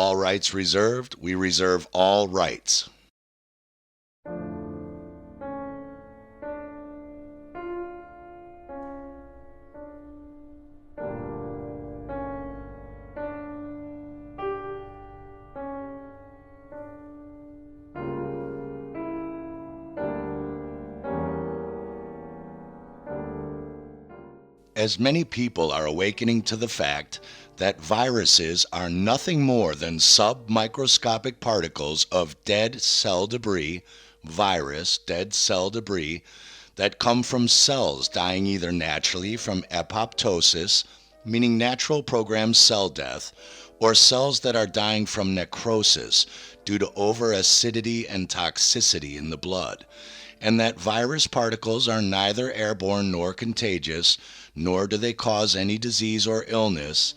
All rights reserved. We reserve all rights. As many people are awakening to the fact that viruses are nothing more than submicroscopic particles of dead cell debris, dead cell debris, that come from cells dying either naturally from apoptosis, meaning natural programmed cell death, or cells that are dying from necrosis due to overacidity and toxicity in the blood, and that virus particles are neither airborne nor contagious, nor do they cause any disease or illness,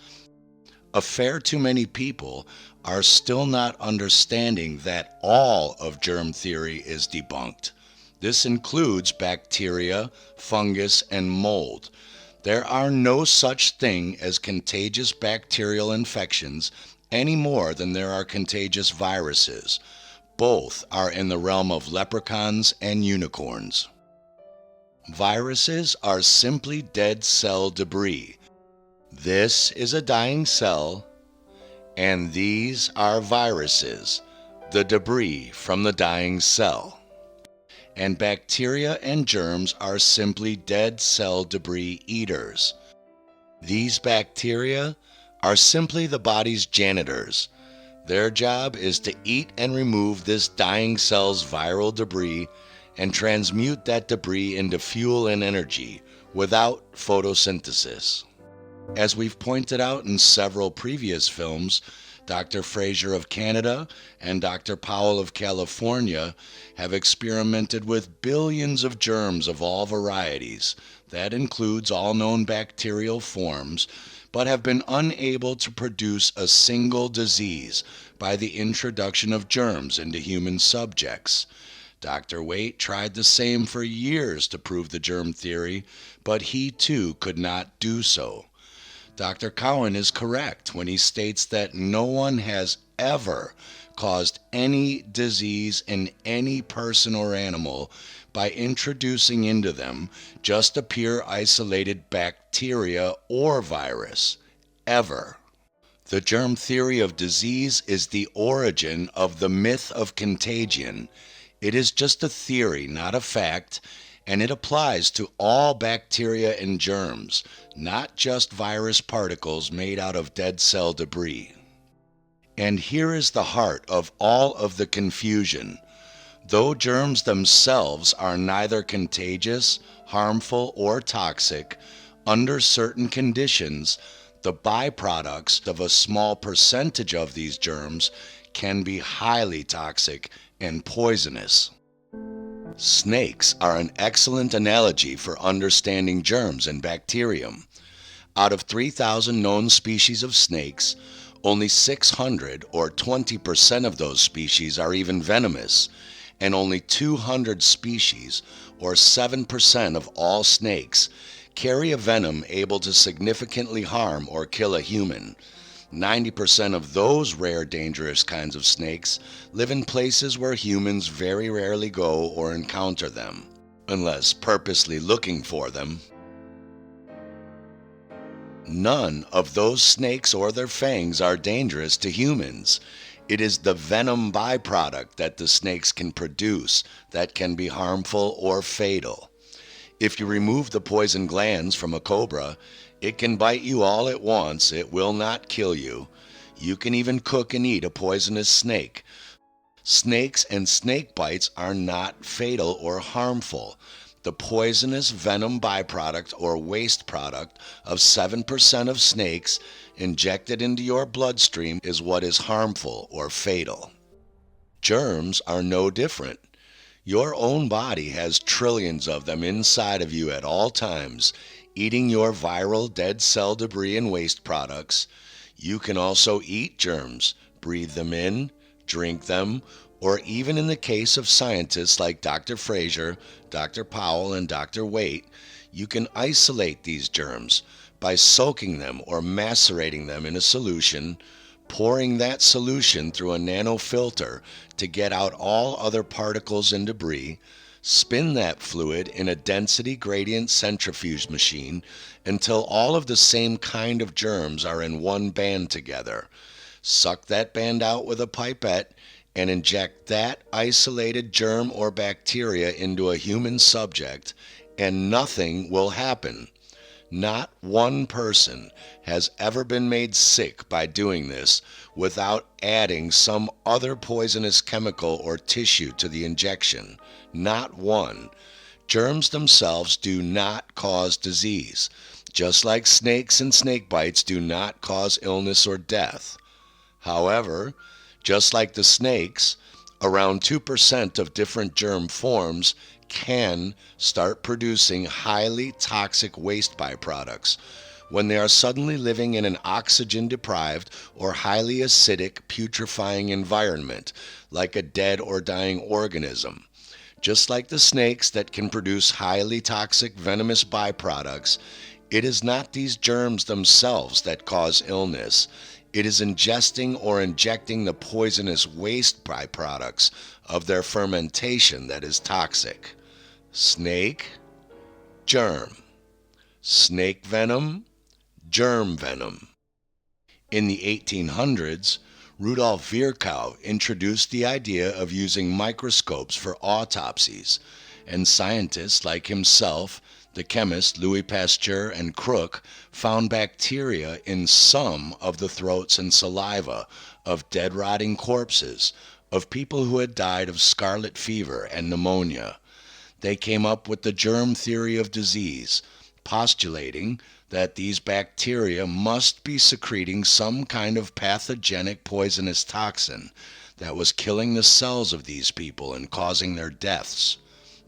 a fair too many people are still not understanding that all of germ theory is debunked. This includes bacteria, fungus, and mold. There are no such thing as contagious bacterial infections any more than there are contagious viruses. Both are in the realm of leprechauns and unicorns. Viruses are simply dead cell debris. This is a dying cell, and these are viruses, the debris from the dying cell. And bacteria and germs are simply dead cell debris eaters. These bacteria are simply the body's janitors. Their job is to eat and remove this dying cell's viral debris and transmute that debris into fuel and energy without photosynthesis. As we've pointed out in several previous films, Dr. Fraser of Canada and Dr. Powell of California have experimented with billions of germs of all varieties. That includes all known bacterial forms, but have been unable to produce a single disease by the introduction of germs into human subjects. Dr. Waite tried the same for years to prove the germ theory, but he too could not do so. Dr. Cowan is correct when he states that no one has ever caused any disease in any person or animal by introducing into them just a pure isolated bacteria or virus, ever. The germ theory of disease is the origin of the myth of contagion. It is just a theory, not a fact, and it applies to all bacteria and germs, not just virus particles made out of dead cell debris. And here is the heart of all of the confusion. Though germs themselves are neither contagious, harmful, or toxic, under certain conditions, the byproducts of a small percentage of these germs can be highly toxic and poisonous. Snakes are an excellent analogy for understanding germs and bacterium. Out of 3,000 known species of snakes, only 600 or 20% of those species are even venomous, and only 200 species, or 7% of all snakes, carry a venom able to significantly harm or kill a human. 90% of those rare dangerous kinds of snakes live in places where humans very rarely go or encounter them, unless purposely looking for them. None of those snakes or their fangs are dangerous to humans. It is the venom byproduct that the snakes can produce that can be harmful or fatal. If you remove the poison glands from a cobra, it can bite you all at once. It will not kill you. You can even cook and eat a poisonous snake. Snakes and snake bites are not fatal or harmful. The poisonous venom byproduct or waste product of 7% of snakes injected into your bloodstream is what is harmful or fatal. Germs are no different. Your own body has trillions of them inside of you at all times, eating your viral dead cell debris and waste products. You can also eat germs, breathe them in, drink them, or even in the case of scientists like Dr. Fraser, Dr. Powell, and Dr. Waite, you can isolate these germs by soaking them or macerating them in a solution, pouring that solution through a nanofilter to get out all other particles and debris, spin that fluid in a density gradient centrifuge machine until all of the same kind of germs are in one band together. Suck that band out with a pipette and inject that isolated germ or bacteria into a human subject, and nothing will happen. Not one person has ever been made sick by doing this without adding some other poisonous chemical or tissue to the injection. Not one. Germs themselves do not cause disease, just like snakes and snake bites do not cause illness or death. However, just like the snakes, around 2% of different germ forms can start producing highly toxic waste byproducts when they are suddenly living in an oxygen-deprived or highly acidic, putrefying environment, like a dead or dying organism. Just like the snakes that can produce highly toxic venomous byproducts, it is not these germs themselves that cause illness. It is ingesting or injecting the poisonous waste byproducts of their fermentation that is toxic. Snake, germ. Snake venom, germ venom. In the 1800s, Rudolf Virchow introduced the idea of using microscopes for autopsies, and scientists like himself, the chemist Louis Pasteur, and Crook found bacteria in some of the throats and saliva of dead rotting corpses of people who had died of scarlet fever and pneumonia. They came up with the germ theory of disease, postulating that these bacteria must be secreting some kind of pathogenic poisonous toxin that was killing the cells of these people and causing their deaths.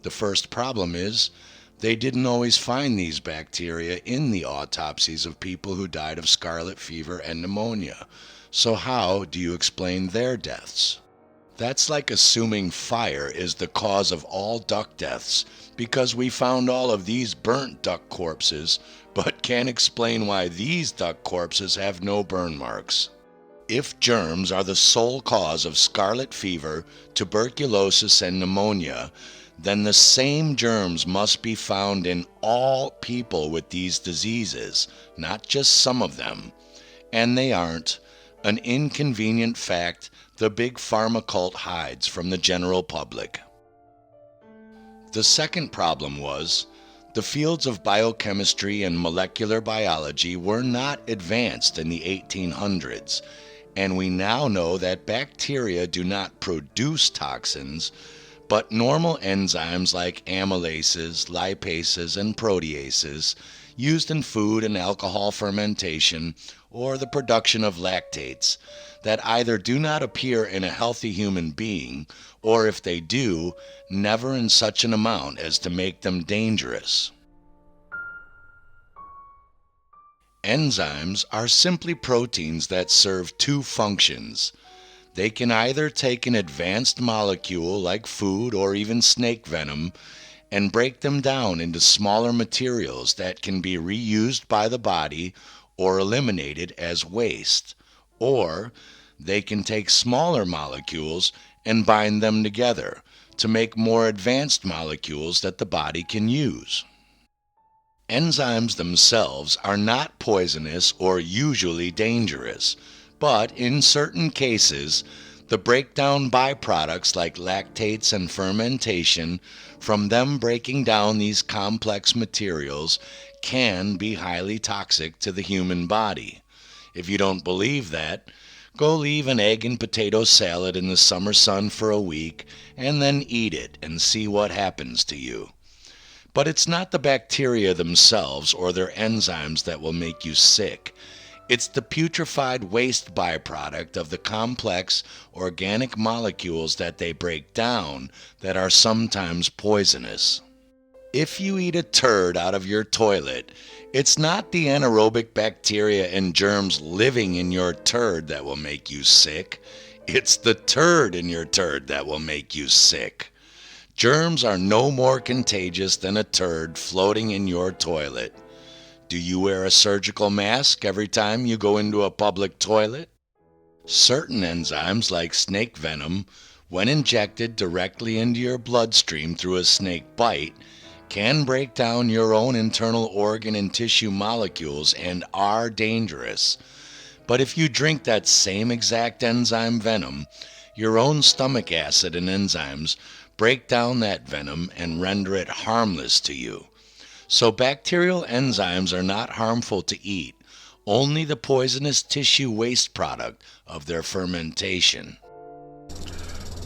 The first problem is, they didn't always find these bacteria in the autopsies of people who died of scarlet fever and pneumonia. So how do you explain their deaths? That's like assuming fire is the cause of all duck deaths because we found all of these burnt duck corpses, but can't explain why these duck corpses have no burn marks. If germs are the sole cause of scarlet fever, tuberculosis, and pneumonia, then the same germs must be found in all people with these diseases, not just some of them. And they aren't. An inconvenient fact the big pharma cult hides from the general public. The second problem was, the fields of biochemistry and molecular biology were not advanced in the 1800s, and we now know that bacteria do not produce toxins, but normal enzymes like amylases, lipases, and proteases used in food and alcohol fermentation or the production of lactates that either do not appear in a healthy human being, or if they do, never in such an amount as to make them dangerous. Enzymes are simply proteins that serve two functions. They can either take an advanced molecule like food or even snake venom and break them down into smaller materials that can be reused by the body or eliminated as waste, or they can take smaller molecules and bind them together to make more advanced molecules that the body can use. Enzymes themselves are not poisonous or usually dangerous, but in certain cases, the breakdown byproducts like lactates and fermentation from them breaking down these complex materials can be highly toxic to the human body. If you don't believe that, go leave an egg and potato salad in the summer sun for a week and then eat it and see what happens to you. But it's not the bacteria themselves or their enzymes that will make you sick. It's the putrefied waste byproduct of the complex organic molecules that they break down that are sometimes poisonous. If you eat a turd out of your toilet, it's not the anaerobic bacteria and germs living in your turd that will make you sick. It's the turd in your turd that will make you sick. Germs are no more contagious than a turd floating in your toilet. Do you wear a surgical mask every time you go into a public toilet? Certain enzymes like snake venom, when injected directly into your bloodstream through a snake bite, can break down your own internal organ and tissue molecules and are dangerous. But if you drink that same exact enzyme venom, your own stomach acid and enzymes break down that venom and render it harmless to you. So bacterial enzymes are not harmful to eat, only the poisonous tissue waste product of their fermentation.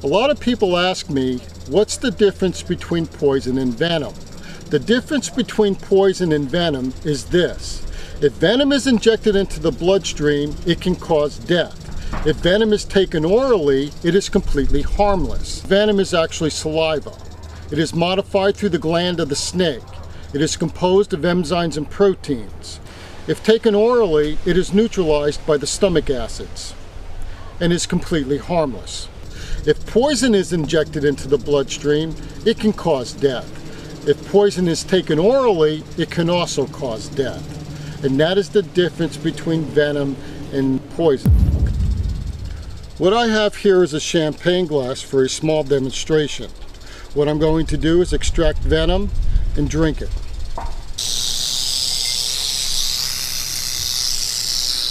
A lot of people ask me, what's the difference between poison and venom? The difference between poison and venom is this. If venom is injected into the bloodstream, it can cause death. If venom is taken orally, it is completely harmless. Venom is actually saliva. It is modified through the gland of the snake. It is composed of enzymes and proteins. If taken orally, it is neutralized by the stomach acids and is completely harmless. If poison is injected into the bloodstream, it can cause death. If poison is taken orally, it can also cause death. And that is the difference between venom and poison. What I have here is a champagne glass for a small demonstration. What I'm going to do is extract venom and drink it.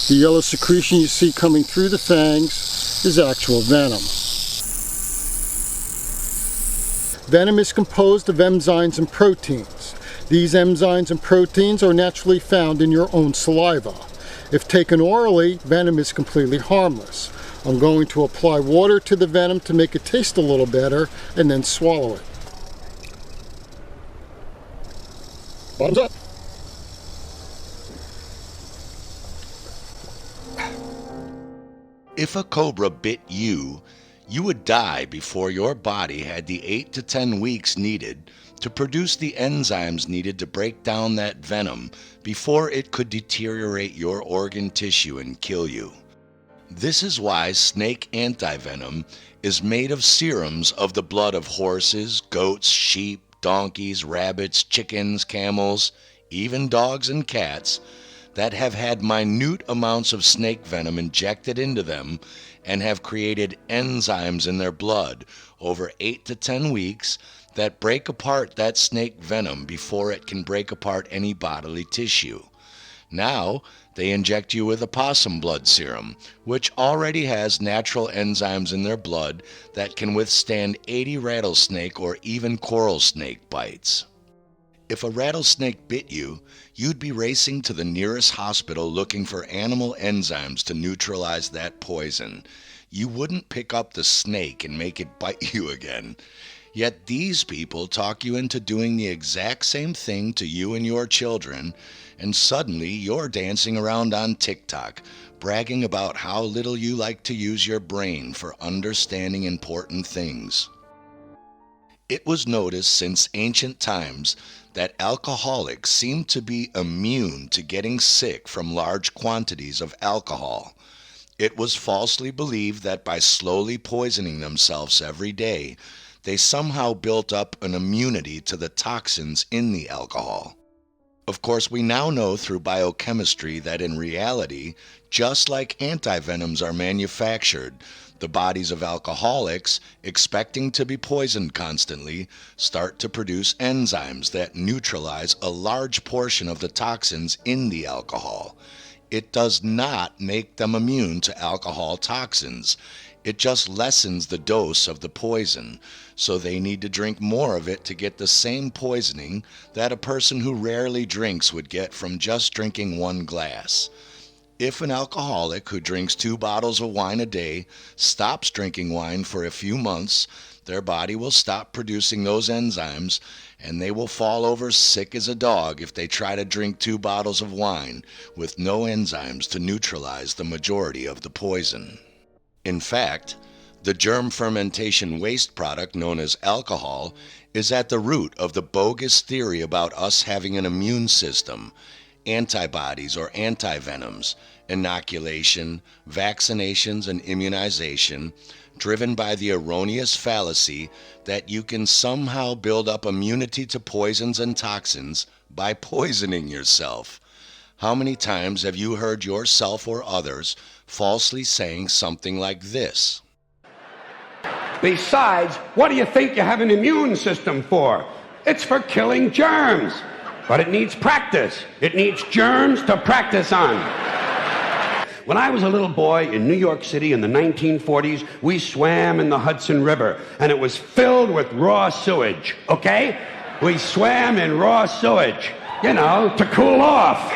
The yellow secretion you see coming through the fangs is actual venom. Venom is composed of enzymes and proteins. These enzymes and proteins are naturally found in your own saliva. If taken orally, venom is completely harmless. I'm going to apply water to the venom to make it taste a little better and then swallow it. Bottoms up. If a cobra bit you, you would die before your body had the 8 to 10 weeks needed to produce the enzymes needed to break down that venom before it could deteriorate your organ tissue and kill you. This is why snake antivenom is made of serums of the blood of horses, goats, sheep, donkeys, rabbits, chickens, camels, even dogs and cats that have had minute amounts of snake venom injected into them and have created enzymes in their blood over 8 to 10 weeks that break apart that snake venom before it can break apart any bodily tissue. Now, they inject you with a possum blood serum, which already has natural enzymes in their blood that can withstand 80 rattlesnake or even coral snake bites. If a rattlesnake bit you, you'd be racing to the nearest hospital looking for animal enzymes to neutralize that poison. You wouldn't pick up the snake and make it bite you again. Yet these people talk you into doing the exact same thing to you and your children, and suddenly you're dancing around on TikTok, bragging about how little you like to use your brain for understanding important things. It was noticed since ancient times that alcoholics seem to be immune to getting sick from large quantities of alcohol. It was falsely believed that by slowly poisoning themselves every day, they somehow built up an immunity to the toxins in the alcohol. Of course, we now know through biochemistry that in reality, just like antivenoms are manufactured, the bodies of alcoholics, expecting to be poisoned constantly, start to produce enzymes that neutralize a large portion of the toxins in the alcohol. It does not make them immune to alcohol toxins. It just lessens the dose of the poison, so they need to drink more of it to get the same poisoning that a person who rarely drinks would get from just drinking one glass. If an alcoholic who drinks 2 bottles of wine a day stops drinking wine for a few months, their body will stop producing those enzymes, and they will fall over sick as a dog if they try to drink 2 bottles of wine with no enzymes to neutralize the majority of the poison. In fact, the germ fermentation waste product known as alcohol is at the root of the bogus theory about us having an immune system, antibodies or antivenoms, inoculation, vaccinations, and immunization, driven by the erroneous fallacy that you can somehow build up immunity to poisons and toxins by poisoning yourself. How many times have you heard yourself or others falsely saying something like this. Besides, what do you think you have an immune system for? It's for killing germs. But it needs practice. It needs germs to practice on. When I was a little boy in New York City in the 1940s, we swam in the Hudson River, and it was filled with raw sewage, okay? We swam in raw sewage, to cool off.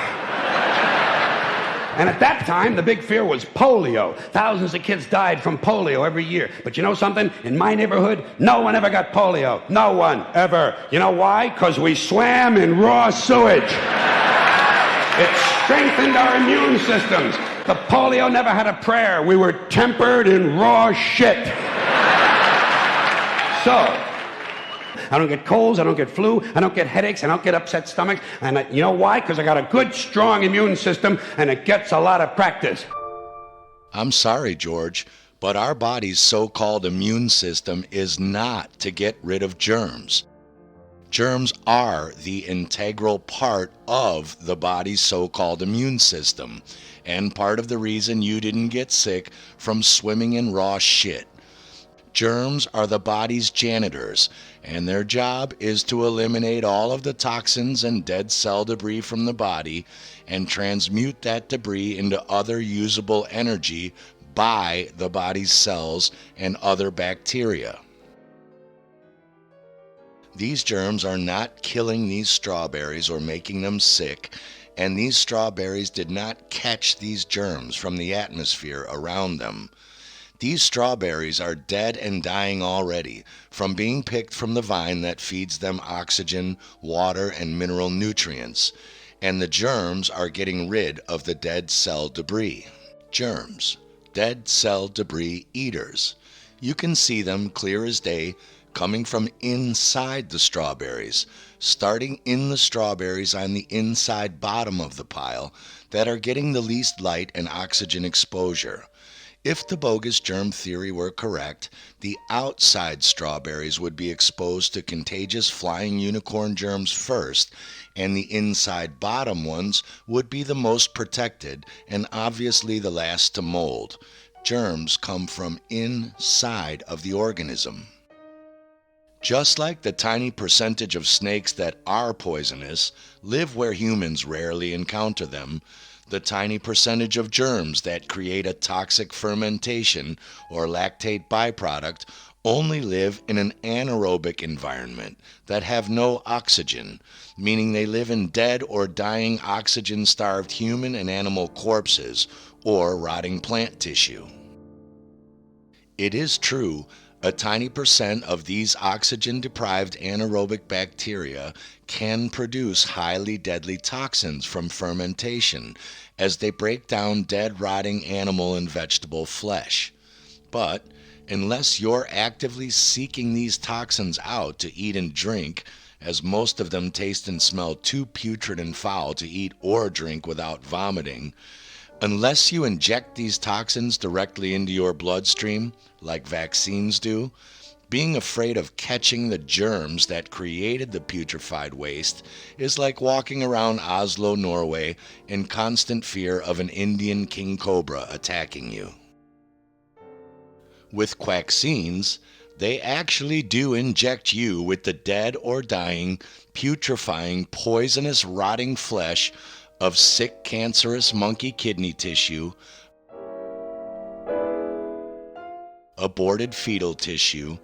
And at that time, the big fear was polio. Thousands of kids died from polio every year. But you know something? In my neighborhood, no one ever got polio. No one, ever. You know why? Because we swam in raw sewage. It strengthened our immune systems. The polio never had a prayer. We were tempered in raw shit. So, I don't get colds, I don't get flu, I don't get headaches, I don't get upset stomachs. And you know why? Because I got a good, strong immune system, and it gets a lot of practice. I'm sorry, George, but our body's so-called immune system is not to get rid of germs. Germs are the integral part of the body's so-called immune system, and part of the reason you didn't get sick from swimming in raw shit. Germs are the body's janitors, and their job is to eliminate all of the toxins and dead cell debris from the body and transmute that debris into other usable energy by the body's cells and other bacteria. These germs are not killing these strawberries or making them sick, and these strawberries did not catch these germs from the atmosphere around them. These strawberries are dead and dying already from being picked from the vine that feeds them oxygen, water, and mineral nutrients, and the germs are getting rid of the dead cell debris. Germs, dead cell debris eaters. You can see them clear as day coming from inside the strawberries, starting in the strawberries on the inside bottom of the pile that are getting the least light and oxygen exposure. If the bogus germ theory were correct, the outside strawberries would be exposed to contagious flying unicorn germs first, and the inside bottom ones would be the most protected and obviously the last to mold. Germs come from inside of the organism. Just like the tiny percentage of snakes that are poisonous live where humans rarely encounter them, the tiny percentage of germs that create a toxic fermentation or lactate byproduct only live in an anaerobic environment that have no oxygen, meaning they live in dead or dying oxygen-starved human and animal corpses or rotting plant tissue. It is true, a tiny percent of these oxygen-deprived anaerobic bacteria can produce highly deadly toxins from fermentation as they break down dead, rotting animal and vegetable flesh. But unless you're actively seeking these toxins out to eat and drink, as most of them taste and smell too putrid and foul to eat or drink without vomiting, unless you inject these toxins directly into your bloodstream, like vaccines do, being afraid of catching the germs that created the putrefied waste is like walking around Oslo, Norway, in constant fear of an Indian king cobra attacking you. With quaxines, they actually do inject you with the dead or dying, putrefying, poisonous, rotting flesh of sick, cancerous monkey kidney tissue, aborted fetal tissue,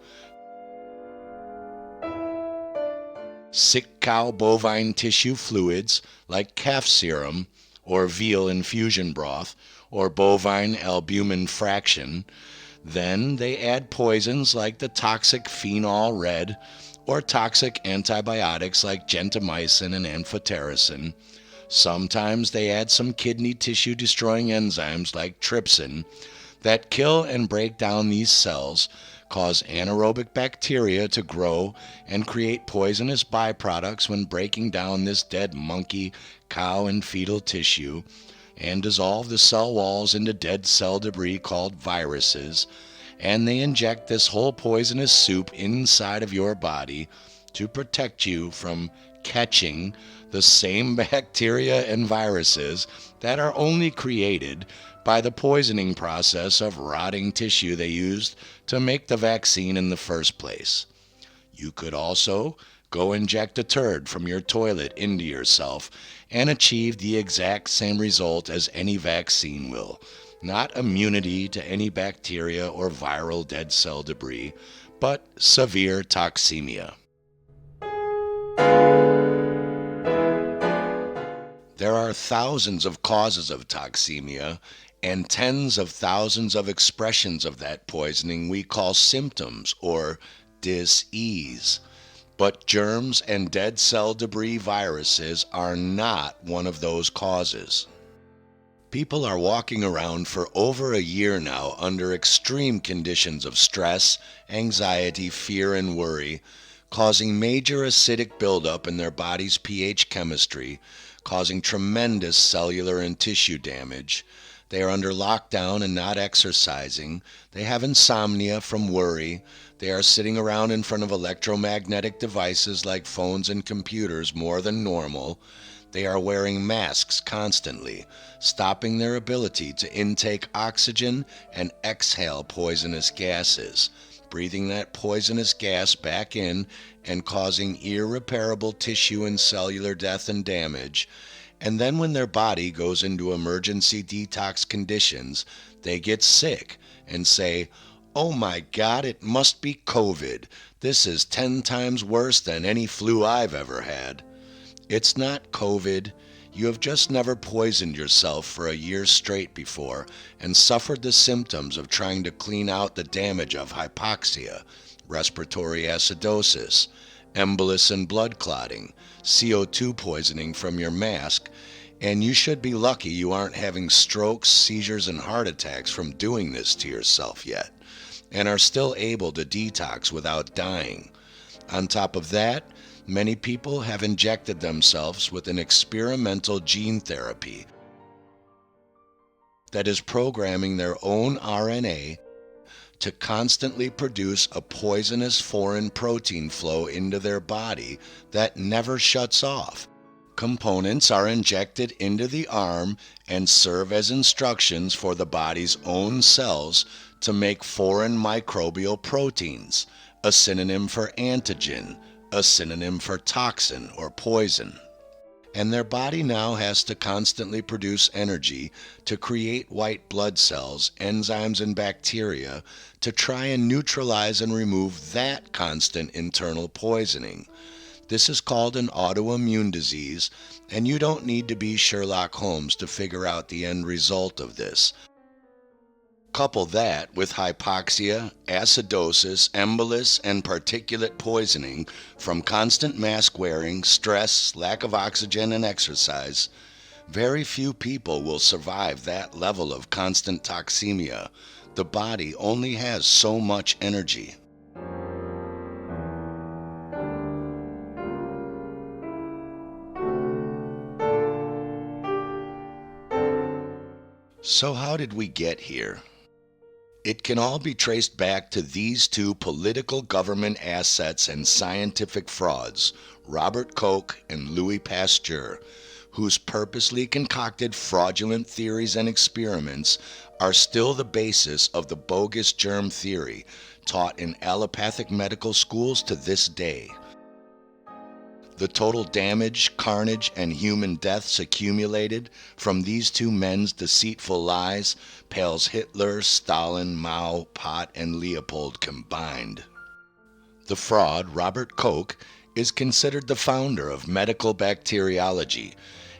sick cow bovine tissue fluids like calf serum or veal infusion broth or bovine albumin fraction. Then they add poisons like the toxic phenol red or toxic antibiotics like gentamicin and amphotericin. Sometimes they add some kidney tissue destroying enzymes like trypsin that kill and break down these cells, cause anaerobic bacteria to grow, and create poisonous byproducts when breaking down this dead monkey, cow, and fetal tissue, and dissolve the cell walls into dead cell debris called viruses, and they inject this whole poisonous soup inside of your body to protect you from catching the same bacteria and viruses that are only created by the poisoning process of rotting tissue they used to make the vaccine in the first place. You could also go inject a turd from your toilet into yourself and achieve the exact same result as any vaccine will. Not immunity to any bacteria or viral dead cell debris, but severe toxemia. There are thousands of causes of toxemia and tens of thousands of expressions of that poisoning we call symptoms or dis-ease. But germs and dead cell debris viruses are not one of those causes. People are walking around for over a year now under extreme conditions of stress, anxiety, fear, and worry, causing major acidic buildup in their body's pH chemistry, causing tremendous cellular and tissue damage. They are under lockdown and not exercising. They have insomnia from worry. They are sitting around in front of electromagnetic devices like phones and computers more than normal. They are wearing masks constantly, stopping their ability to intake oxygen and exhale poisonous gases, breathing that poisonous gas back in and causing irreparable tissue and cellular death and damage. And then when their body goes into emergency detox conditions, they get sick and say, "Oh my God, it must be COVID. This is 10 times worse than any flu I've ever had." It's not COVID. You have just never poisoned yourself for a year straight before and suffered the symptoms of trying to clean out the damage of hypoxia, respiratory acidosis, embolus and blood clotting, CO2 poisoning from your mask, and you should be lucky you aren't having strokes, seizures, and heart attacks from doing this to yourself yet, and are still able to detox without dying. On top of that, many people have injected themselves with an experimental gene therapy that is programming their own RNA to constantly produce a poisonous foreign protein flow into their body that never shuts off. Components are injected into the arm and serve as instructions for the body's own cells to make foreign microbial proteins, a synonym for antigen, a synonym for toxin or poison. And their body now has to constantly produce energy to create white blood cells, enzymes, and bacteria to try and neutralize and remove that constant internal poisoning. This is called an autoimmune disease, and you don't need to be Sherlock Holmes to figure out the end result of this. Couple that with hypoxia, acidosis, embolus, and particulate poisoning from constant mask wearing, stress, lack of oxygen, and exercise. Very few people will survive that level of constant toxemia. The body only has so much energy. So how did we get here? It can all be traced back to these two political government assets and scientific frauds, Robert Koch and Louis Pasteur, whose purposely concocted fraudulent theories and experiments are still the basis of the bogus germ theory taught in allopathic medical schools to this day. The total damage, carnage, and human deaths accumulated from these two men's deceitful lies pales Hitler, Stalin, Mao, Pot, and Leopold combined. The fraud, Robert Koch, is considered the founder of medical bacteriology,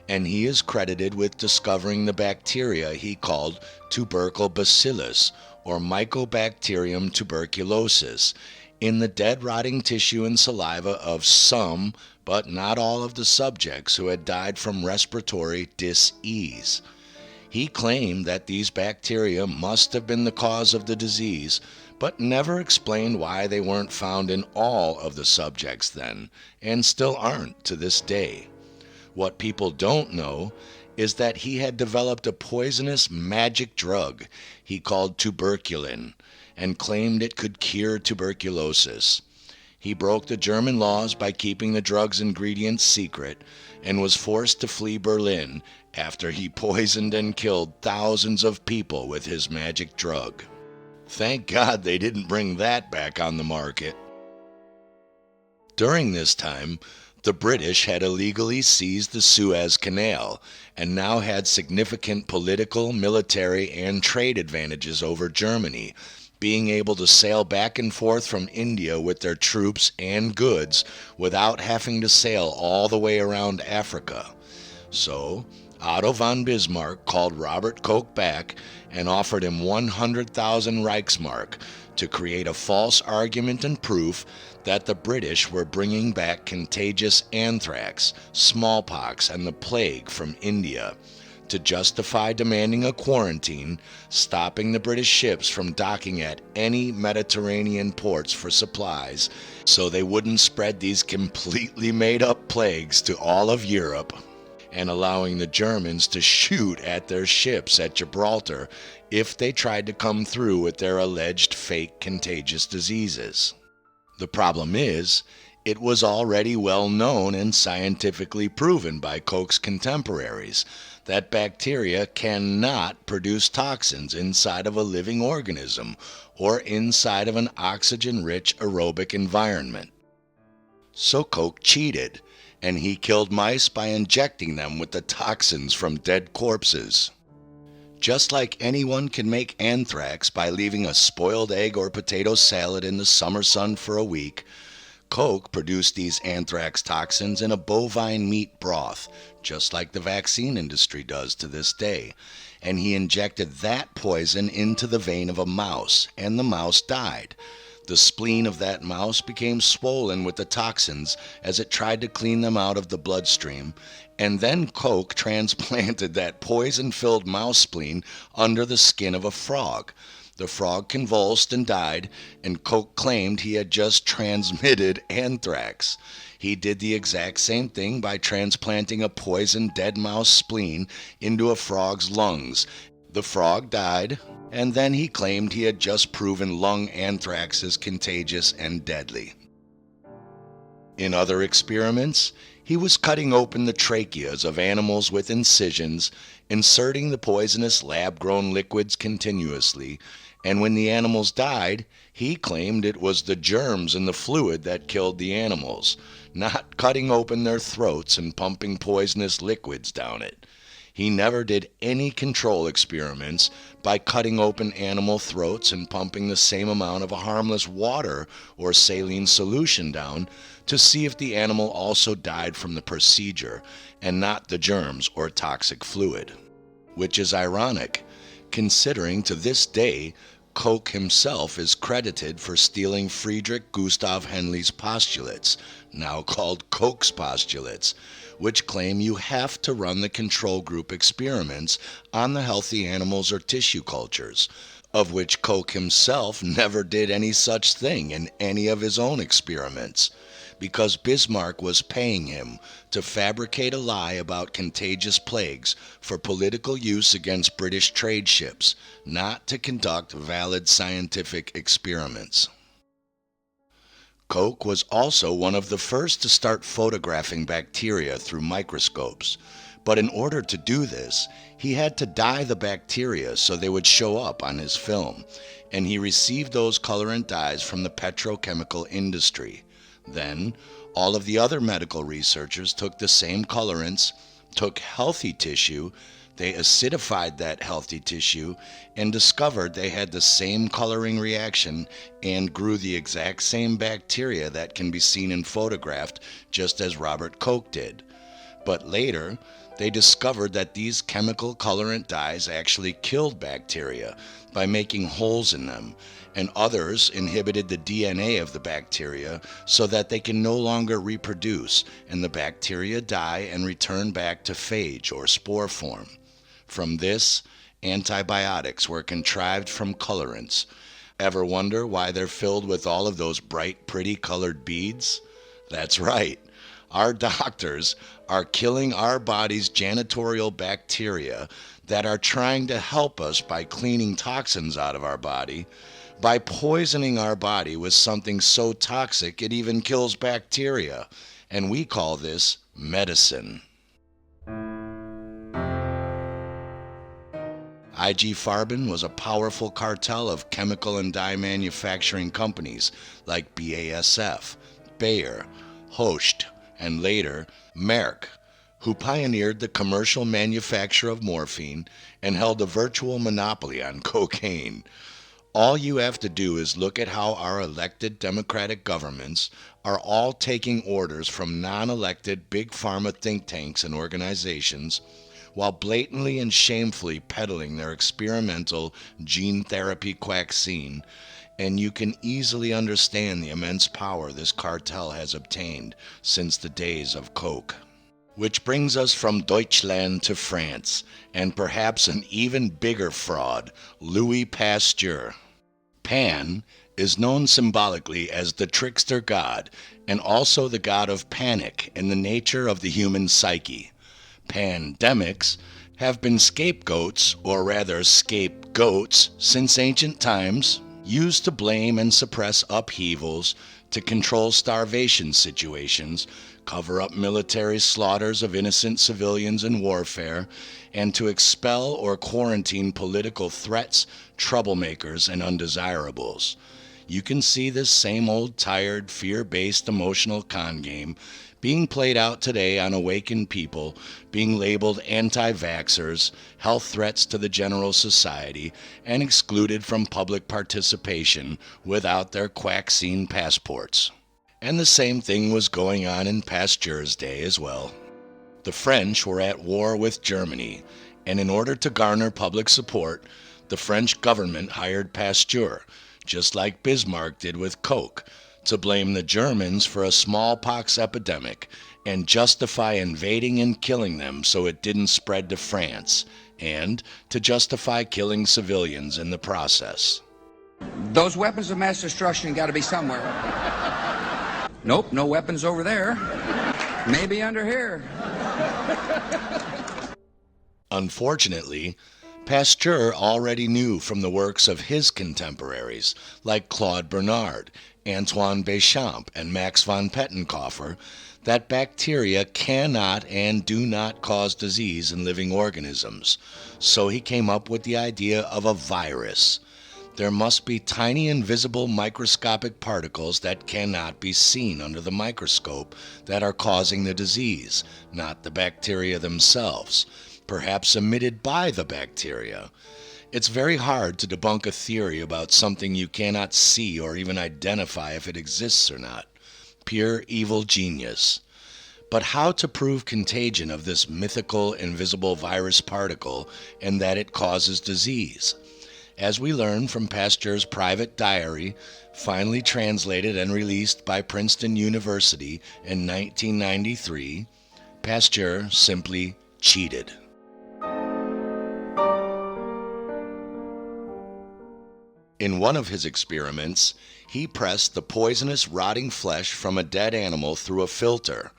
and he is credited with discovering the bacteria he called tubercle bacillus, or Mycobacterium tuberculosis, in the dead rotting tissue and saliva of some, but not all of the subjects who had died from respiratory dis-ease. He claimed that these bacteria must have been the cause of the disease, but never explained why they weren't found in all of the subjects then, and still aren't to this day. What people don't know is that he had developed a poisonous magic drug he called tuberculin, and claimed it could cure tuberculosis. He broke the German laws by keeping the drug's ingredients secret and was forced to flee Berlin after he poisoned and killed thousands of people with his magic drug. Thank God they didn't bring that back on the market. During this time, the British had illegally seized the Suez Canal and now had significant political, military, and trade advantages over Germany, being able to sail back and forth from India with their troops and goods without having to sail all the way around Africa. So, Otto von Bismarck called Robert Koch back and offered him 100,000 Reichsmark to create a false argument and proof that the British were bringing back contagious anthrax, smallpox, and the plague from India, to justify demanding a quarantine, stopping the British ships from docking at any Mediterranean ports for supplies, so they wouldn't spread these completely made-up plagues to all of Europe, and allowing the Germans to shoot at their ships at Gibraltar if they tried to come through with their alleged fake contagious diseases. The problem is, it was already well known and scientifically proven by Koch's contemporaries that bacteria cannot produce toxins inside of a living organism or inside of an oxygen-rich aerobic environment. So Koch cheated, and he killed mice by injecting them with the toxins from dead corpses. Just like anyone can make anthrax by leaving a spoiled egg or potato salad in the summer sun for a week, Koch produced these anthrax toxins in a bovine meat broth, just like the vaccine industry does to this day, and he injected that poison into the vein of a mouse, and the mouse died. The spleen of that mouse became swollen with the toxins as it tried to clean them out of the bloodstream, and then Koch transplanted that poison-filled mouse spleen under the skin of a frog. The frog convulsed and died, and Koch claimed he had just transmitted anthrax. He did the exact same thing by transplanting a poisoned dead mouse spleen into a frog's lungs. The frog died, and then he claimed he had just proven lung anthrax is contagious and deadly. In other experiments, he was cutting open the tracheas of animals with incisions, inserting the poisonous lab-grown liquids continuously, and when the animals died, he claimed it was the germs in the fluid that killed the animals, not cutting open their throats and pumping poisonous liquids down it. He never did any control experiments by cutting open animal throats and pumping the same amount of a harmless water or saline solution down to see if the animal also died from the procedure and not the germs or toxic fluid. Which is ironic, considering to this day Koch himself is credited for stealing Friedrich Gustav Henle's postulates, now called Koch's postulates, which claim you have to run the control group experiments on the healthy animals or tissue cultures, of which Koch himself never did any such thing in any of his own experiments, because Bismarck was paying him to fabricate a lie about contagious plagues for political use against British trade ships, not to conduct valid scientific experiments. Koch was also one of the first to start photographing bacteria through microscopes, but in order to do this, he had to dye the bacteria so they would show up on his film, and he received those colorant dyes from the petrochemical industry. Then, all of the other medical researchers took the same colorants, took healthy tissue, they acidified that healthy tissue, and discovered they had the same coloring reaction and grew the exact same bacteria that can be seen and photographed, just as Robert Koch did. But later, they discovered that these chemical colorant dyes actually killed bacteria by making holes in them, and others inhibited the DNA of the bacteria so that they can no longer reproduce, and the bacteria die and return back to phage or spore form. From this, antibiotics were contrived from colorants. Ever wonder why they're filled with all of those bright, pretty colored beads? That's right. Our doctors are killing our body's janitorial bacteria that are trying to help us by cleaning toxins out of our body by poisoning our body with something so toxic it even kills bacteria, and we call this medicine. IG Farben was a powerful cartel of chemical and dye manufacturing companies like BASF, Bayer, Hoechst, and later Merck, who pioneered the commercial manufacture of morphine and held a virtual monopoly on cocaine. All you have to do is look at how our elected democratic governments are all taking orders from non-elected big pharma think tanks and organizations while blatantly and shamefully peddling their experimental gene therapy quacksine, and you can easily understand the immense power this cartel has obtained since the days of Coke. Which brings us from Deutschland to France, and perhaps an even bigger fraud, Louis Pasteur. Pan is known symbolically as the trickster god, and also the god of panic and the nature of the human psyche. Pandemics have been scapegoats, or rather scapegoats, since ancient times, used to blame and suppress upheavals, to control starvation situations, cover up military slaughters of innocent civilians in warfare, and to expel or quarantine political threats, troublemakers, and undesirables. You can see this same old tired, fear-based emotional con game being played out today on awakened people, being labeled anti-vaxxers, health threats to the general society, and excluded from public participation without their quacksine passports. And the same thing was going on in Pasteur's day as well. The French were at war with Germany, and in order to garner public support, the French government hired Pasteur, just like Bismarck did with Coke, to blame the Germans for a smallpox epidemic and justify invading and killing them so it didn't spread to France, and to justify killing civilians in the process. Those weapons of mass destruction got to be somewhere. Nope, no weapons over there. Maybe under here. Unfortunately, Pasteur already knew from the works of his contemporaries, like Claude Bernard, Antoine Béchamp, and Max von Pettenkofer, that bacteria cannot and do not cause disease in living organisms. So he came up with the idea of a virus. There must be tiny invisible microscopic particles that cannot be seen under the microscope that are causing the disease, not the bacteria themselves, perhaps emitted by the bacteria. It's very hard to debunk a theory about something you cannot see or even identify if it exists or not. Pure evil genius. But how to prove contagion of this mythical invisible virus particle and that it causes disease? As we learn from Pasteur's private diary, finally translated and released by Princeton University in 1993, Pasteur simply cheated. In one of his experiments, he pressed the poisonous rotting flesh from a dead animal through a filter,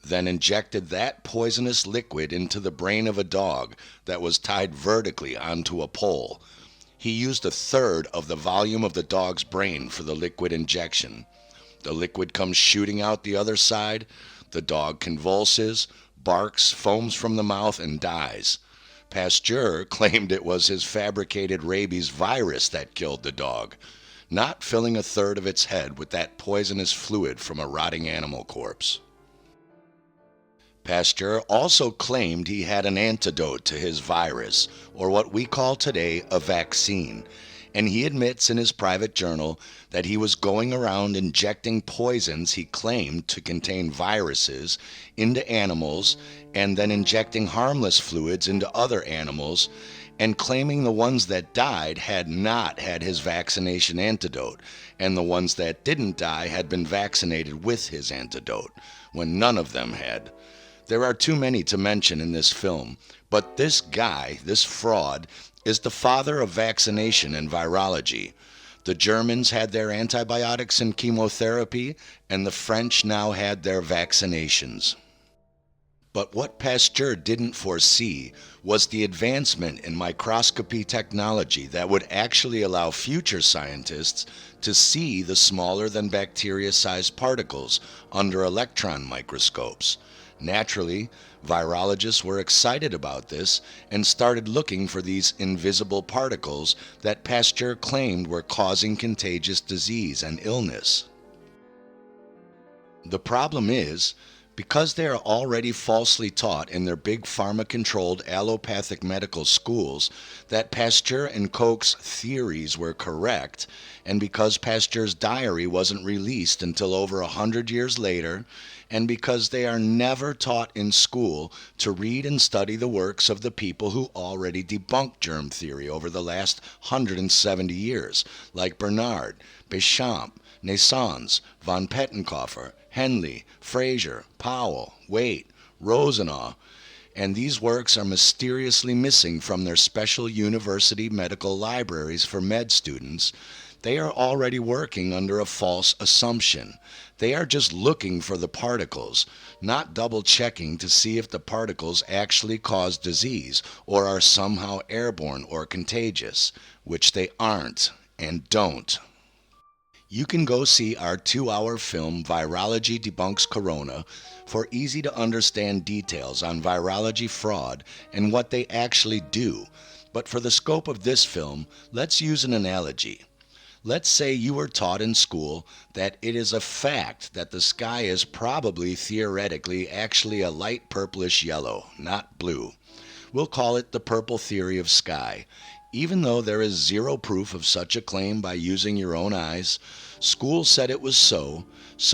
then injected that poisonous liquid into the brain of a dog that was tied vertically onto a pole. He used a third of the volume of the dog's brain for the liquid injection. The liquid comes shooting out the other side. The dog convulses, barks, foams from the mouth, and dies. Pasteur claimed it was his fabricated rabies virus that killed the dog, not filling a third of its head with that poisonous fluid from a rotting animal corpse. Pasteur also claimed he had an antidote to his virus, or what we call today a vaccine, and he admits in his private journal that he was going around injecting poisons he claimed to contain viruses into animals and then injecting harmless fluids into other animals, and claiming the ones that died had not had his vaccination antidote, and the ones that didn't die had been vaccinated with his antidote, when none of them had. There are too many to mention in this film, but this guy, this fraud, is the father of vaccination and virology. The Germans had their antibiotics and chemotherapy, and the French now had their vaccinations. But what Pasteur didn't foresee was the advancement in microscopy technology that would actually allow future scientists to see the smaller than bacteria-sized particles under electron microscopes. Naturally, virologists were excited about this and started looking for these invisible particles that Pasteur claimed were causing contagious disease and illness. The problem is, because they are already falsely taught in their big pharma-controlled allopathic medical schools that Pasteur and Koch's theories were correct, and because Pasteur's diary wasn't released until over 100 years later, and because they are never taught in school to read and study the works of the people who already debunked germ theory over the last 170 years, like Bernard, Béchamp, Naissance, von Pettenkofer, Henle, Fraser, Powell, Waite, Rosenau, and these works are mysteriously missing from their special university medical libraries for med students. They are already working under a false assumption. They are just looking for the particles, not double-checking to see if the particles actually cause disease or are somehow airborne or contagious, which they aren't and don't. You can go see our 2-hour film, Virology Debunks Corona, for easy-to-understand details on virology fraud and what they actually do. But for the scope of this film, let's use an analogy. Let's say you were taught in school that it is a fact that the sky is probably theoretically actually a light purplish yellow, not blue. We'll call it the purple theory of sky. Even though there is zero proof of such a claim by using your own eyes, school said it was so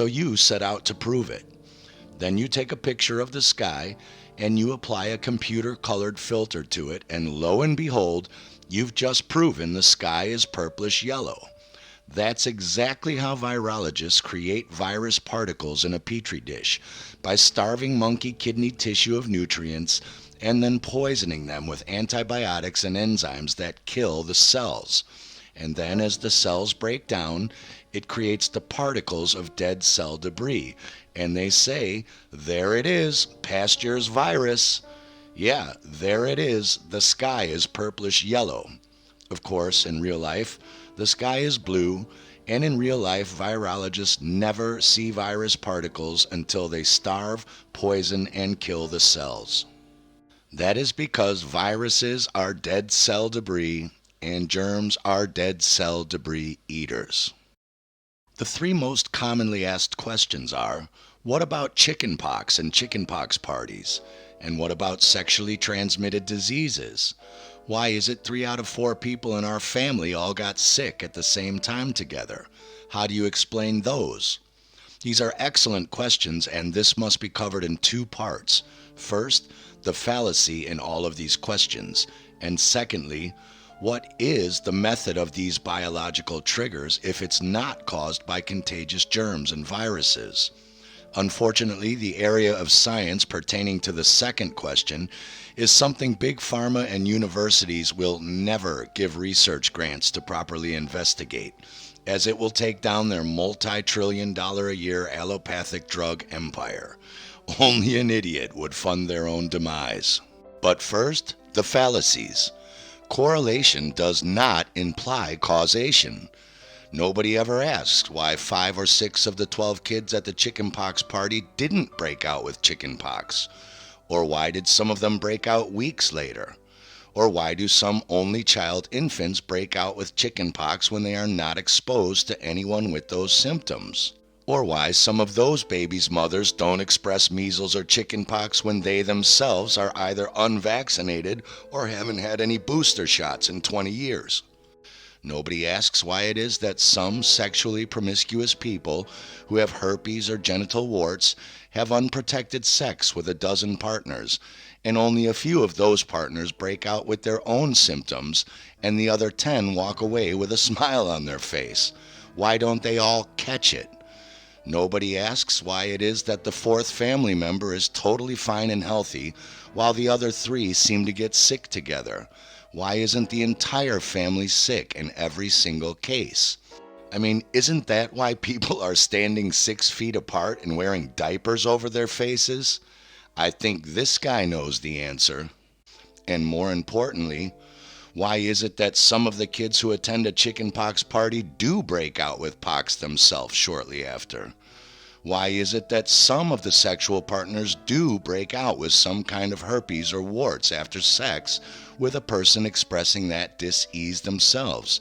you set out to prove it. Then you take a picture of the sky and you apply a computer-colored filter to it, and lo and behold, you've just proven the sky is purplish yellow. That's exactly how virologists create virus particles in a petri dish, by starving monkey kidney tissue of nutrients and then poisoning them with antibiotics and enzymes that kill the cells. And then as the cells break down, it creates the particles of dead cell debris. And they say, there it is, Pasteur's virus. Yeah, there it is, the sky is purplish yellow. Of course, in real life, the sky is blue, and in real life, virologists never see virus particles until they starve, poison, and kill the cells. That is because viruses are dead cell debris, and germs are dead cell debris eaters. The 3 most commonly asked questions are, what about chickenpox and chickenpox parties? And what about sexually transmitted diseases? Why is it 3 out of 4 people in our family all got sick at the same time together? How do you explain those? These are excellent questions, and this must be covered in 2 parts. First, the fallacy in all of these questions, and secondly, what is the method of these biological triggers if it's not caused by contagious germs and viruses? Unfortunately, the area of science pertaining to the second question is something big pharma and universities will never give research grants to properly investigate, as it will take down their multi-trillion-dollar-a-year allopathic drug empire. Only an idiot would fund their own demise. But first, the fallacies. Correlation does not imply causation. Nobody ever asks why 5 or 6 of the 12 kids at the chickenpox party didn't break out with chickenpox. Or why did some of them break out weeks later? Or why do some only child infants break out with chickenpox when they are not exposed to anyone with those symptoms? Or why some of those babies' mothers don't express measles or chickenpox when they themselves are either unvaccinated or haven't had any booster shots in 20 years. Nobody asks why it is that some sexually promiscuous people who have herpes or genital warts have unprotected sex with a dozen partners, and only a few of those partners break out with their own symptoms, and the other 10 walk away with a smile on their face. Why don't they all catch it? Nobody asks why it is that the 4th family member is totally fine and healthy, while the other 3 seem to get sick together. Why isn't the entire family sick in every single case? I mean, isn't that why people are standing 6 feet apart and wearing diapers over their faces? I think this guy knows the answer. And more importantly, why is it that some of the kids who attend a chickenpox party do break out with pox themselves shortly after? Why is it that some of the sexual partners do break out with some kind of herpes or warts after sex with a person expressing that dis-ease themselves?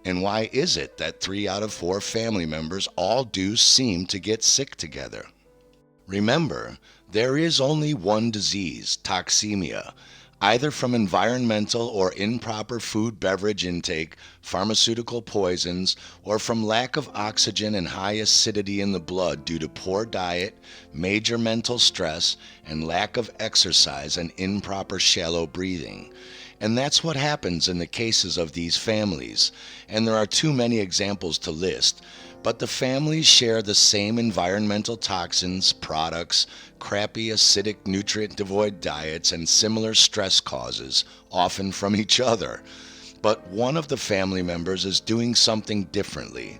And why is it that 3 out of 4 family members all do seem to get sick together? Remember, there is only one disease, toxemia, either from environmental or improper food beverage intake, pharmaceutical poisons, or from lack of oxygen and high acidity in the blood due to poor diet, major mental stress, and lack of exercise and improper shallow breathing. And that's what happens in the cases of these families, and there are too many examples to list. But the families share the same environmental toxins, products, crappy acidic nutrient-devoid diets, and similar stress causes, often from each other. But one of the family members is doing something differently,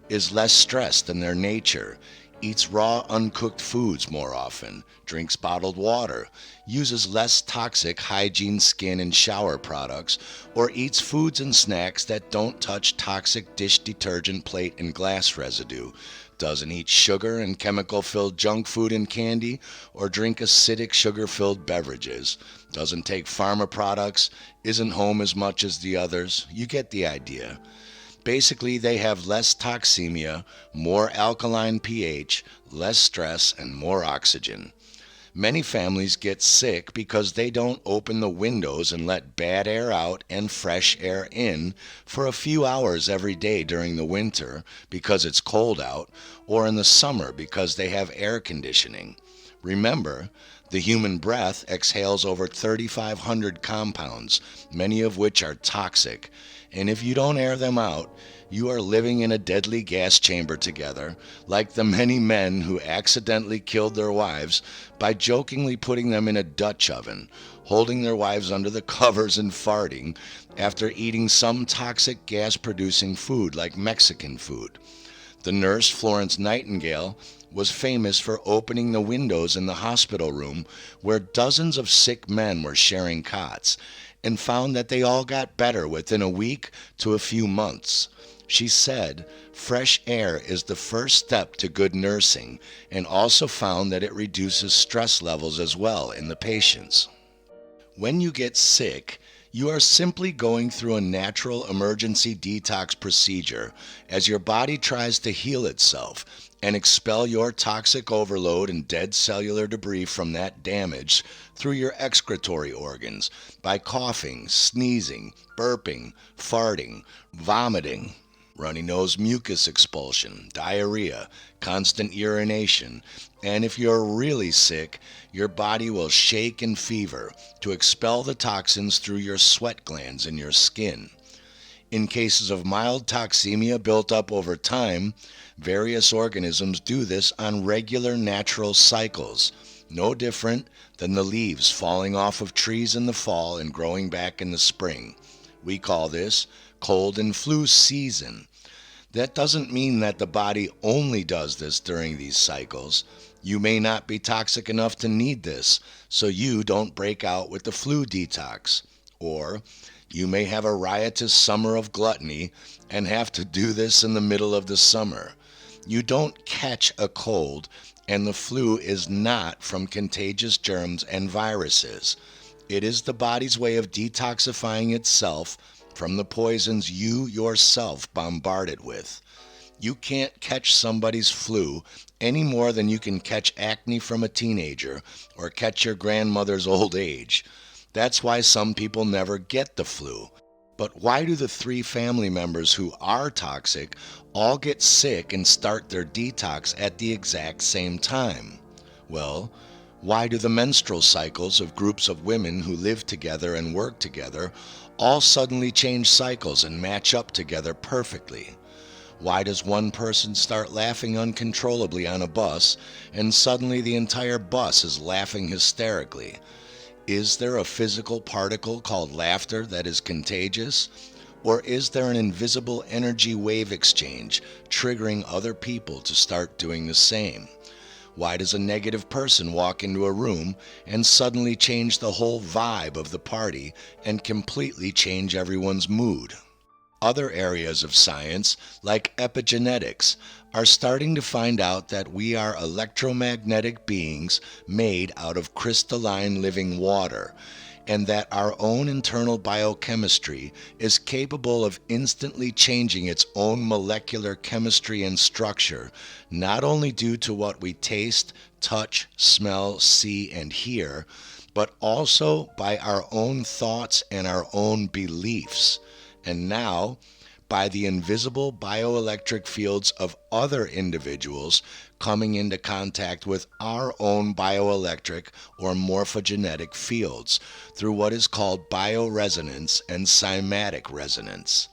is less stressed in their nature, eats raw, uncooked foods more often, drinks bottled water, uses less toxic hygiene skin and shower products, or eats foods and snacks that don't touch toxic dish detergent, plate, and glass residue, doesn't eat sugar and chemical-filled junk food and candy, or drink acidic sugar-filled beverages, doesn't take pharma products, isn't home as much as the others. You get the idea. Basically, they have less toxemia, more alkaline pH, less stress, and more oxygen. Many families get sick because they don't open the windows and let bad air out and fresh air in for a few hours every day during the winter because it's cold out, or in the summer because they have air conditioning. Remember, the human breath exhales over 3,500 compounds, many of which are toxic, and if you don't air them out, you are living in a deadly gas chamber together, like the many men who accidentally killed their wives by jokingly putting them in a Dutch oven, holding their wives under the covers and farting after eating some toxic gas-producing food like Mexican food. The nurse Florence Nightingale was famous for opening the windows in the hospital room where dozens of sick men were sharing cots, and found that they all got better within a week to a few months. She said, fresh air is the first step to good nursing, and also found that it reduces stress levels as well in the patients. When you get sick, you are simply going through a natural emergency detox procedure as your body tries to heal itself and expel your toxic overload and dead cellular debris from that damage through your excretory organs by coughing, sneezing, burping, farting, vomiting, runny nose mucus expulsion, diarrhea, constant urination, and if you're really sick, your body will shake and fever to expel the toxins through your sweat glands in your skin. In cases of mild toxemia built up over time, various organisms do this on regular natural cycles, no different than the leaves falling off of trees in the fall and growing back in the spring. We call this cold and flu season. That doesn't mean that the body only does this during these cycles. You may not be toxic enough to need this, so you don't break out with the flu detox. Or you may have a riotous summer of gluttony and have to do this in the middle of the summer. You don't catch a cold, and the flu is not from contagious germs and viruses. It is the body's way of detoxifying itself from the poisons you yourself bombard it with. You can't catch somebody's flu any more than you can catch acne from a teenager or catch your grandmother's old age. That's why some people never get the flu. But why do the 3 family members who are toxic all get sick and start their detox at the exact same time? Well, why do the menstrual cycles of groups of women who live together and work together all suddenly change cycles and match up together perfectly? Why does one person start laughing uncontrollably on a bus and suddenly the entire bus is laughing hysterically? Is there a physical particle called laughter that is contagious? Or is there an invisible energy wave exchange triggering other people to start doing the same? Why does a negative person walk into a room and suddenly change the whole vibe of the party and completely change everyone's mood? Other areas of science, like epigenetics, are starting to find out that we are electromagnetic beings made out of crystalline living water, and that our own internal biochemistry is capable of instantly changing its own molecular chemistry and structure, not only due to what we taste, touch, smell, see, and hear, but also by our own thoughts and our own beliefs. And now, by the invisible bioelectric fields of other individuals coming into contact with our own bioelectric or morphogenetic fields through what is called bioresonance and cymatic resonance.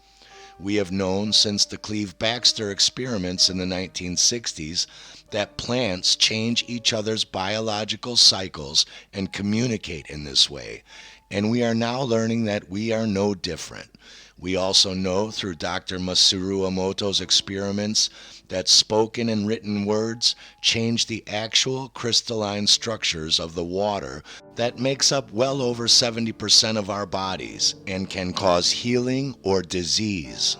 We have known since the Cleve-Baxter experiments in the 1960s that plants change each other's biological cycles and communicate in this way, and we are now learning that we are no different. We also know through Dr. Masaru Emoto's experiments that spoken and written words change the actual crystalline structures of the water that makes up well over 70% of our bodies and can cause healing or disease.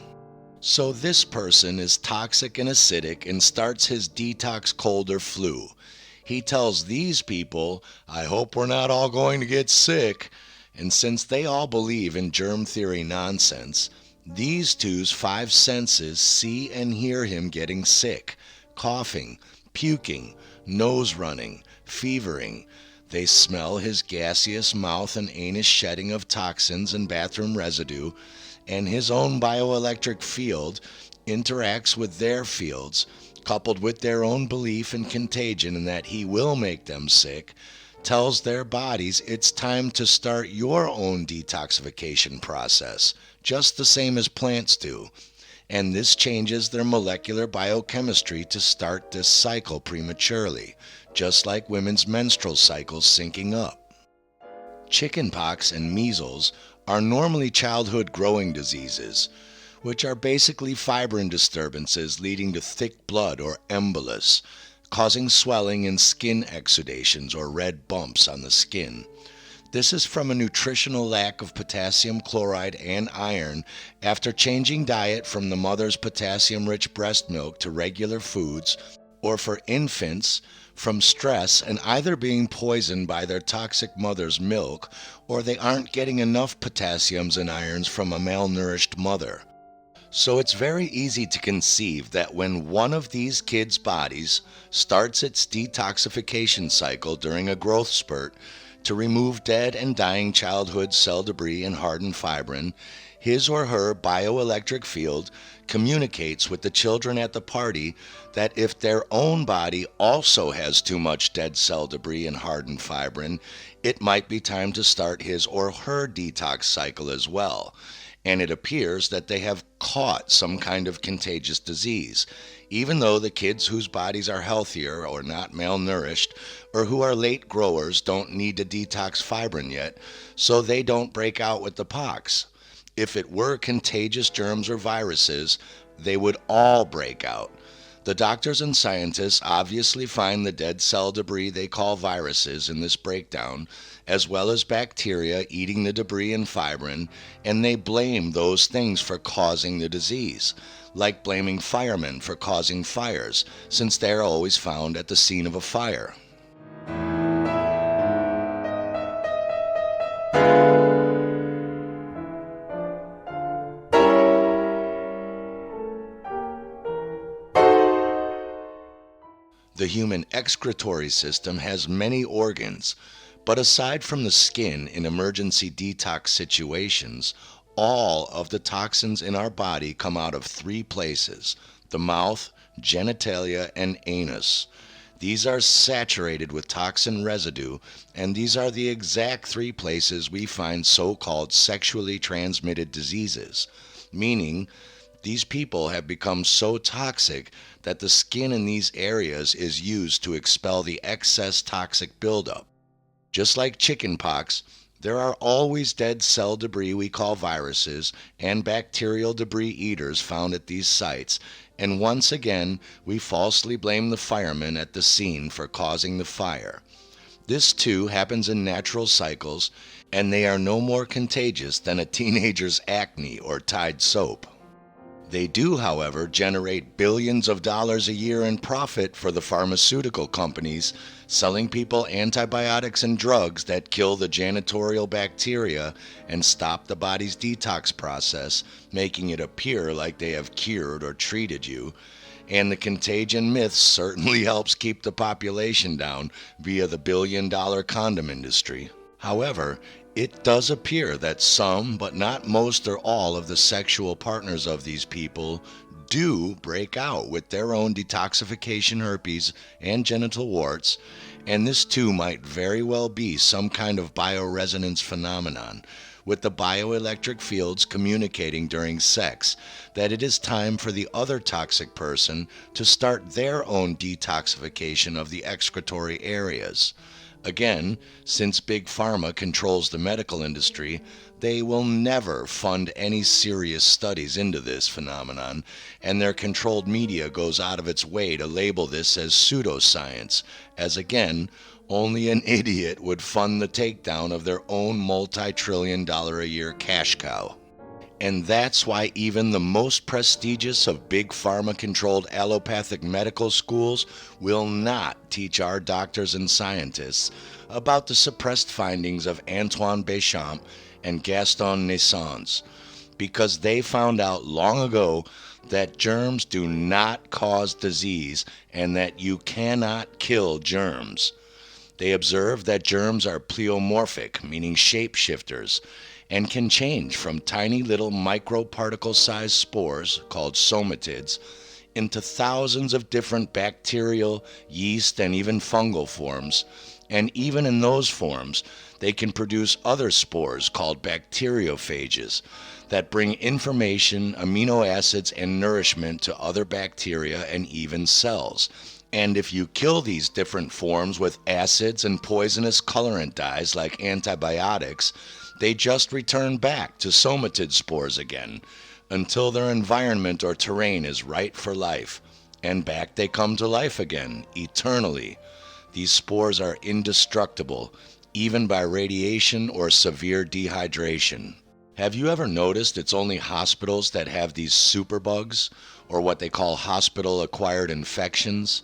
So this person is toxic and acidic and starts his detox cold or flu. He tells these people, I hope we're not all going to get sick. And since they all believe in germ theory nonsense, these two's five senses see and hear him getting sick, coughing, puking, nose running, fevering. They smell his gaseous mouth and anus shedding of toxins and bathroom residue, and his own bioelectric field interacts with their fields, coupled with their own belief in contagion and that he will make them sick, tells their bodies it's time to start your own detoxification process, just the same as plants do. And this changes their molecular biochemistry to start this cycle prematurely, just like women's menstrual cycles syncing up. Chickenpox and measles are normally childhood growing diseases, which are basically fibrin disturbances leading to thick blood or embolus, causing swelling and skin exudations or red bumps on the skin. This is from a nutritional lack of potassium chloride and iron after changing diet from the mother's potassium-rich breast milk to regular foods, or for infants, from stress and either being poisoned by their toxic mother's milk, or they aren't getting enough potassiums and irons from a malnourished mother. So it's very easy to conceive that when one of these kids' bodies starts its detoxification cycle during a growth spurt to remove dead and dying childhood cell debris and hardened fibrin, his or her bioelectric field communicates with the children at the party that if their own body also has too much dead cell debris and hardened fibrin, it might be time to start his or her detox cycle as well. And it appears that they have caught some kind of contagious disease, even though the kids whose bodies are healthier or not malnourished or who are late growers don't need to detox fibrin yet, so they don't break out with the pox. If it were contagious germs or viruses, they would all break out. The doctors and scientists obviously find the dead cell debris they call viruses in this breakdown, as well as bacteria eating the debris and fibrin, and they blame those things for causing the disease, like blaming firemen for causing fires, since they are always found at the scene of a fire. The human excretory system has many organs, but aside from the skin in emergency detox situations, all of the toxins in our body come out of three places: the mouth, genitalia, and anus. These are saturated with toxin residue, and these are the exact three places we find so-called sexually transmitted diseases, meaning these people have become so toxic that the skin in these areas is used to expel the excess toxic buildup. Just like chickenpox, there are always dead cell debris we call viruses and bacterial debris eaters found at these sites, and once again we falsely blame the firemen at the scene for causing the fire. This too happens in natural cycles, and they are no more contagious than a teenager's acne or Tide soap. They do, however, generate billions of dollars a year in profit for the pharmaceutical companies, selling people antibiotics and drugs that kill the janitorial bacteria and stop the body's detox process, making it appear like they have cured or treated you. And the contagion myth certainly helps keep the population down via the billion-dollar condom industry. However, it does appear that some, but not most or all, of the sexual partners of these people do break out with their own detoxification herpes and genital warts, and this too might very well be some kind of bioresonance phenomenon, with the bioelectric fields communicating during sex that it is time for the other toxic person to start their own detoxification of the excretory areas. Again, since Big Pharma controls the medical industry, they will never fund any serious studies into this phenomenon, and their controlled media goes out of its way to label this as pseudoscience, as again, only an idiot would fund the takedown of their own multi-trillion-dollar-a-year cash cow. And that's why even the most prestigious of big pharma-controlled allopathic medical schools will not teach our doctors and scientists about the suppressed findings of Antoine Béchamp and Gaston Naissance, because they found out long ago that germs do not cause disease and that you cannot kill germs. They observed that germs are pleomorphic, meaning shapeshifters, and can change from tiny little microparticle-sized spores, called somatids, into thousands of different bacterial, yeast, and even fungal forms. And even in those forms, they can produce other spores called bacteriophages that bring information, amino acids, and nourishment to other bacteria and even cells. And if you kill these different forms with acids and poisonous colorant dyes like antibiotics, they just return back to somatid spores again until their environment or terrain is right for life, and back they come to life again, eternally. These spores are indestructible, even by radiation or severe dehydration. Have you ever noticed it's only hospitals that have these superbugs, or what they call hospital-acquired infections?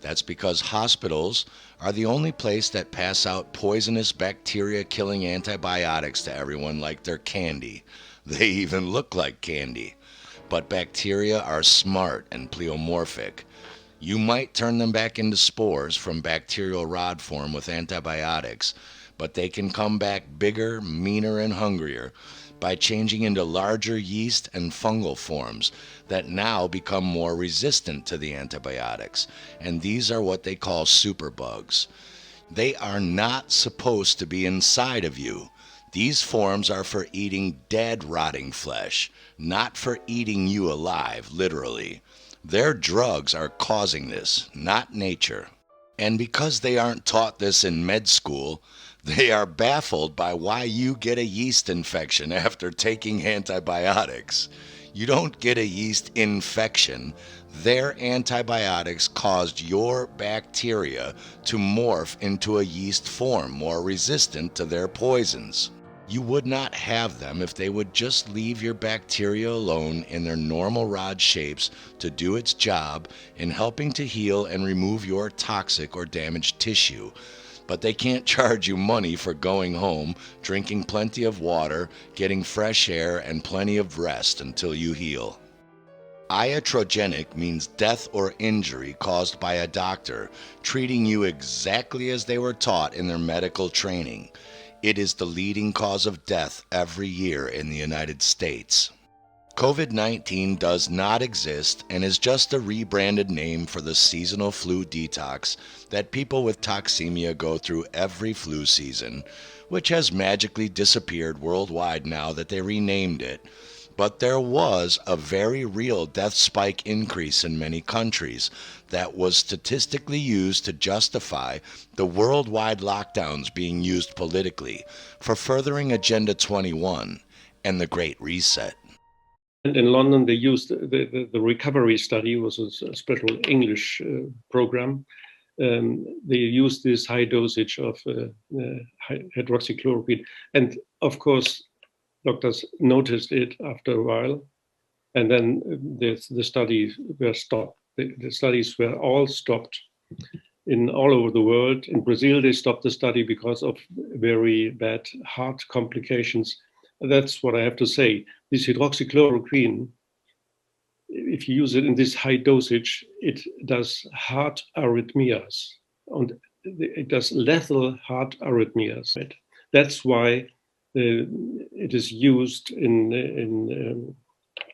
That's because hospitals are the only place that pass out poisonous bacteria-killing antibiotics to everyone like they're candy. They even look like candy. But bacteria are smart and pleomorphic. You might turn them back into spores from bacterial rod form with antibiotics, but they can come back bigger, meaner, and hungrier by changing into larger yeast and fungal forms that now become more resistant to the antibiotics, and these are what they call superbugs. They are not supposed to be inside of you. These forms are for eating dead, rotting flesh, not for eating you alive, literally. Their drugs are causing this, not nature. And because they aren't taught this in med school, they are baffled by why you get a yeast infection after taking antibiotics. You don't get a yeast infection. Their antibiotics caused your bacteria to morph into a yeast form more resistant to their poisons. You would not have them if they would just leave your bacteria alone in their normal rod shapes to do its job in helping to heal and remove your toxic or damaged tissue. But they can't charge you money for going home, drinking plenty of water, getting fresh air, and plenty of rest until you heal. Iatrogenic means death or injury caused by a doctor treating you exactly as they were taught in their medical training. It is the leading cause of death every year in the United States. COVID-19 does not exist and is just a rebranded name for the seasonal flu detox that people with toxemia go through every flu season, which has magically disappeared worldwide now that they renamed it. But there was a very real death spike increase in many countries that was statistically used to justify the worldwide lockdowns being used politically for furthering Agenda 21 and the Great Reset. And in London, they used the recovery study, was a special English program. They used this high dosage of hydroxychloroquine. And of course, doctors noticed it after a while. And then the studies were stopped. The studies were all stopped all over the world. In Brazil, they stopped the study because of very bad heart complications. That's what I have to say. This hydroxychloroquine, if you use it in this high dosage, it does heart arrhythmias. And it does lethal heart arrhythmias. Right? That's why it is used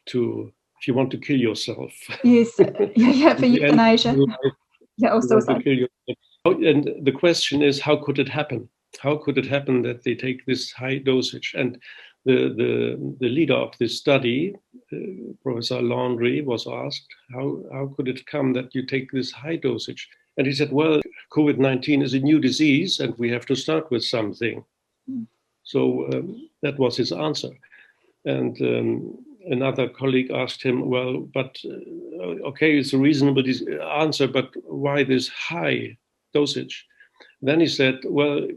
to, if you want to kill yourself. Yes, yeah, for euthanasia. Yeah, also. And the question is, how could it happen? How could it happen that they take this high dosage? And the leader of this study, Professor Landry, was asked, how could it come that you take this high dosage? And he said, well, COVID-19 is a new disease and we have to start with something. So that was his answer. And another colleague asked him, well, but okay, it's a reasonable answer, but why this high dosage? Then he said, well,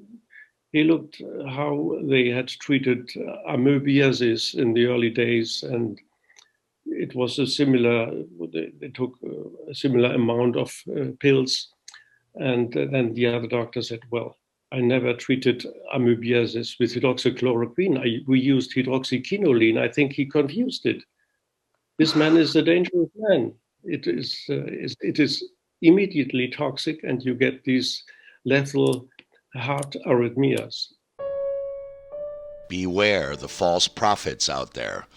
he looked how they had treated amoebiasis in the early days, and it was they took a similar amount of pills. And then the other doctor said, well, I never treated amoebiasis with hydroxychloroquine. We used hydroxyquinoline. I think he confused it. This man is a dangerous man. It is immediately toxic, and you get these lethal heart arrhythmias. Beware the false prophets out there,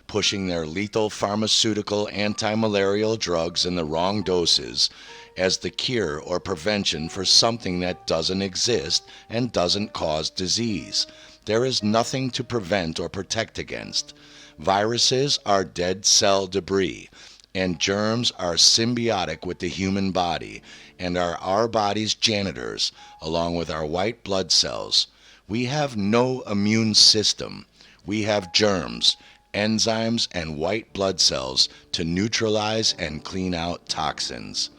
pushing their lethal pharmaceutical anti-malarial drugs in the wrong doses as the cure or prevention for something that doesn't exist and doesn't cause disease. There is nothing to prevent or protect against. Viruses are dead cell debris, and germs are symbiotic with the human body and are our body's janitors, along with our white blood cells. We have no immune system. We have germs, enzymes, and white blood cells to neutralize and clean out toxins.